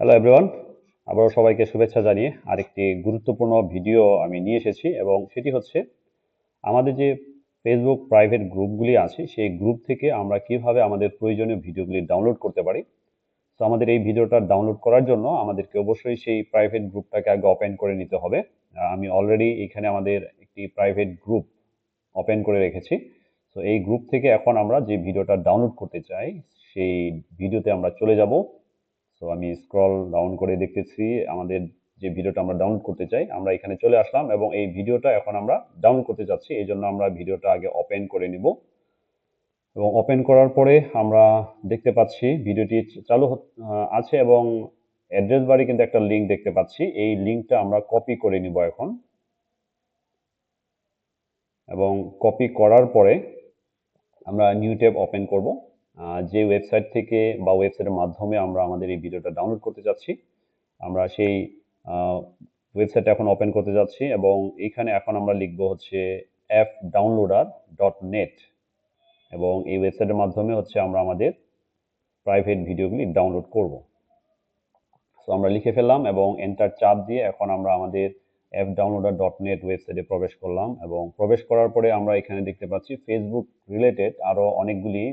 Hello everyone, আবারও সবাইকে শুভেচ্ছা জানিয়ে আরেকটি গুরুত্বপূর্ণ ভিডিও আমি নিয়ে এসেছি এবং সেটি হচ্ছে আমাদের যে ফেসবুক প্রাইভেট গ্রুপগুলি আছে সেই গ্রুপ থেকে আমরা কিভাবে আমাদের প্রয়োজনীয় ভিডিওগুলি ডাউনলোড করতে পারি। তো আমাদের এই ভিডিওটা ডাউনলোড করার জন্য আমাদেরকে অবশ্যই সেই প্রাইভেট গ্রুপটাকে আগে ওপেন করে নিতে হবে। আমি অলরেডি এখানে আমাদের একটি প্রাইভেট গ্রুপ ওপেন করে রেখেছি। তো এই গ্রুপ থেকে এখন আমরা যে ভিডিওটা ডাউনলোড করতে চাই সেই ভিডিওতে আমরা চলে যাব। তো আমি স্ক্রল ডাউন করে দেখতেছি আমাদের যে ভিডিওটা আমরা ডাউনলোড করতে চাই, আমরা এখানে চলে আসলাম এবং এই ভিডিওটা এখন আমরা ডাউনলোড করতে যাচ্ছি। এই জন্য আমরা ভিডিওটা আগে ওপেন করে নিব এবং ওপেন করার পরে আমরা দেখতে পাচ্ছি ভিডিওটি চালু আছে এবং অ্যাড্রেস বারে কিন্তু একটা লিঙ্ক দেখতে পাচ্ছি। এই লিঙ্কটা আমরা কপি করে নিব এখন এবং কপি করার পরে আমরা নিউ ট্যাব ওপেন করব। যে ওয়েবসাইট থেকে বা ওয়েবসাইটের মাধ্যমে আমরা আমাদের এই ভিডিওটা ডাউনলোড করতে যাচ্ছি, আমরা সেই ওয়েবসাইটটা এখন ওপেন করতে যাচ্ছি এবং এইখানে এখন আমরা লিখব হচ্ছে fdownloader.net এবং এই ওয়েবসাইটের মাধ্যমে হচ্ছে আমরা আমাদের প্রাইভেট ভিডিওগুলি ডাউনলোড করব। তো আমরা লিখে ফেললাম এবং এন্টার চাপ দিয়ে এখন আমরা আমাদের fdownloader.net ওয়েবসাইটে প্রবেশ করলাম এবং প্রবেশ করার পরে আমরা এখানে দেখতে পাচ্ছি ফেসবুক রিলেটেড আরও অনেকগুলি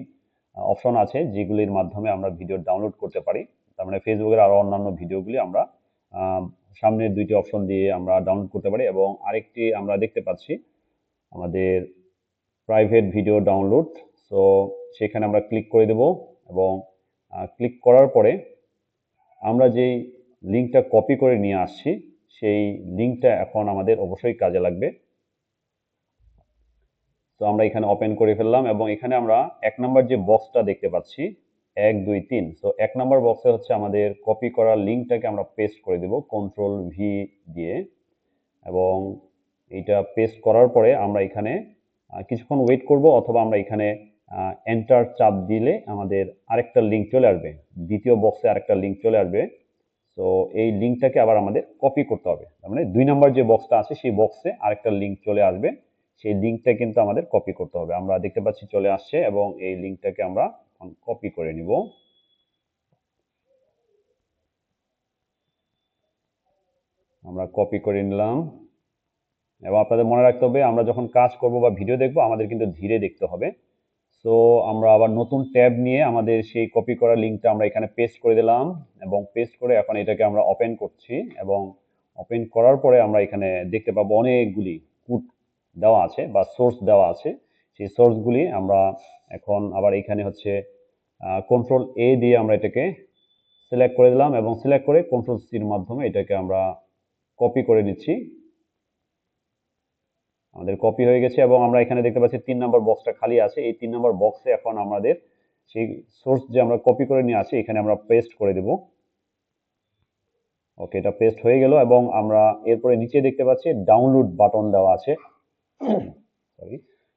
অপশন আছে যেগুলির মাধ্যমে আমরা ভিডিও ডাউনলোড করতে পারি। তার মানে ফেসবুকের আরও অন্যান্য ভিডিওগুলি আমরা সামনের দুইটি অপশন দিয়ে আমরা ডাউনলোড করতে পারি এবং আরেকটি আমরা দেখতে পাচ্ছি আমাদের প্রাইভেট ভিডিও ডাউনলোড। সো সেখানে আমরা ক্লিক করে দেব এবং ক্লিক করার পরে আমরা যেই লিঙ্কটা কপি করে নিয়ে আসছি সেই লিঙ্কটা এখন আমাদের অবশ্যই কাজে লাগবে। তো আমরা এখানে ওপেন করে ফেললাম এবং এখানে আমরা 1 নম্বর যে বক্সটা দেখতে পাচ্ছি 1 2 3, তো 1 নম্বর বক্সে হচ্ছে আমাদের কপি করা লিঙ্কটাকে আমরা পেস্ট করে দেব কন্ট্রোল ভি দিয়ে এবং এইটা পেস্ট করার পরে আমরা এখানে কিছুক্ষণ ওয়েট করব অথবা আমরা এখানে এন্টার চাপ দিলে আমাদের আরেকটা লিঙ্ক চলে আসবে, দ্বিতীয় বক্সে আরেকটা লিঙ্ক চলে আসবে। তো এই লিঙ্কটাকে আবার আমাদের কপি করতে হবে, তার মানে 2 নম্বর যে বক্সটা আছে সেই বক্সে আরেকটা লিঙ্ক চলে আসবে, সেই লিঙ্কটা কিন্তু আমাদের কপি করতে হবে। আমরা দেখতে পাচ্ছি চলে আসছে এবং এই লিঙ্কটাকে আমরা কপি করে নিব। আমরা কপি করে নিলাম এবং আপনাদের মনে রাখতে হবে আমরা যখন কাজ করব বা ভিডিও দেখব আমাদের কিন্তু ধীরে দেখতে হবে। সো আমরা আবার নতুন ট্যাব নিয়ে আমাদের সেই কপি করা লিঙ্কটা আমরা এখানে পেস্ট করে দিলাম এবং পেস্ট করে এখন এটাকে আমরা ওপেন করছি এবং ওপেন করার পরে আমরা এখানে দেখতে পাবো অনেকগুলি কোড দেওয়া আছে বা সোর্স দেওয়া আছে। সেই সোর্সগুলি আমরা এখন আবার এখানে হচ্ছে কন্ট্রোল এ দিয়ে আমরা এটাকে সিলেক্ট করে দিলাম এবং সিলেক্ট করে কন্ট্রোল সির মাধ্যমে এটাকে আমরা কপি করে নিচ্ছি। আমাদের কপি হয়ে গেছে এবং আমরা এখানে দেখতে পাচ্ছি 3 নম্বর বক্সটা খালি আছে। এই 3 নম্বর বক্সে এখন আমাদের সেই সোর্স যে আমরা কপি করে নিয়ে আসি এখানে আমরা পেস্ট করে দেব। ওকে, এটা পেস্ট হয়ে গেল এবং আমরা এরপরে নিচে দেখতে পাচ্ছি ডাউনলোড বাটন দেওয়া আছে। সরি,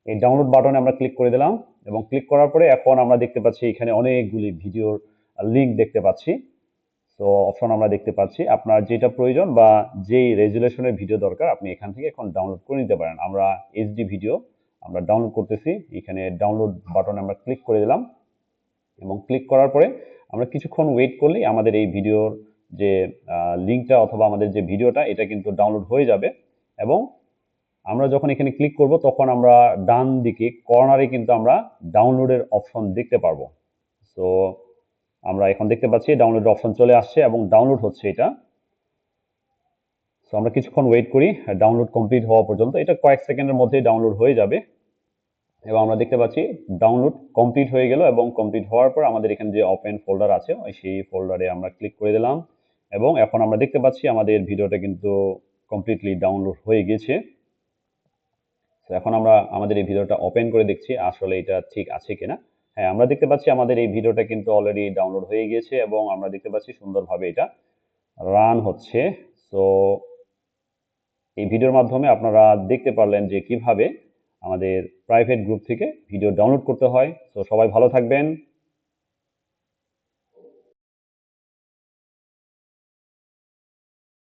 এই ডাউনলোড বাটনে আমরা ক্লিক করে দিলাম এবং ক্লিক করার পরে এখন আমরা দেখতে পাচ্ছি এখানে অনেকগুলি ভিডিওর লিঙ্ক দেখতে পাচ্ছি। তো অপশন আমরা দেখতে পাচ্ছি, আপনার যেটা প্রয়োজন বা যেই রেজুলেশনের ভিডিও দরকার আপনি এখান থেকে এখন ডাউনলোড করে নিতে পারেন। আমরা এইচডি ভিডিও আমরা ডাউনলোড করতেছি, এখানে ডাউনলোড বাটনে আমরা ক্লিক করে দিলাম এবং ক্লিক করার পরে আমরা কিছুক্ষণ ওয়েট করলেই আমাদের এই ভিডিওর যে লিঙ্কটা অথবা আমাদের যে ভিডিওটা এটা কিন্তু ডাউনলোড হয়ে যাবে এবং আমরা যখন এখানে ক্লিক করব তখন আমরা ডান দিকে কর্নারে কিন্তু আমরা ডাউনলোডের অপশন দেখতে পারবো। তো আমরা এখন দেখতে পাচ্ছি ডাউনলোড অপশন চলে আসছে এবং ডাউনলোড হচ্ছে এটা। তো আমরা কিছুক্ষণ ওয়েট করি ডাউনলোড কমপ্লিট হওয়া পর্যন্ত, এটা কয়েক সেকেন্ডের মধ্যেই ডাউনলোড হয়ে যাবে এবং আমরা দেখতে পাচ্ছি ডাউনলোড কমপ্লিট হয়ে গেল এবং কমপ্লিট হওয়ার পর আমাদের এখানে যে ওপেন ফোল্ডার আছে সেই ফোল্ডারে আমরা ক্লিক করে দিলাম এবং এখন আমরা দেখতে পাচ্ছি আমাদের ভিডিওটা কিন্তু কমপ্লিটলি ডাউনলোড হয়ে গেছে। তো এখন আমরা আমাদের এই ভিডিওটা ওপেন করে দেখছি আসলে এটা ঠিক আছে কিনা। হ্যাঁ, আমরা দেখতে পাচ্ছি আমাদের এই ভিডিওটা কিন্তু অলরেডি ডাউনলোড হয়ে গিয়েছে এবং আমরা দেখতে পাচ্ছি সুন্দরভাবে এটা রান হচ্ছে। সো এই ভিডিওর মাধ্যমে আপনারা দেখতে পারলেন যে কিভাবে আমাদের প্রাইভেট গ্রুপ থেকে ভিডিও ডাউনলোড করতে হয়। তো সবাই ভালো থাকবেন।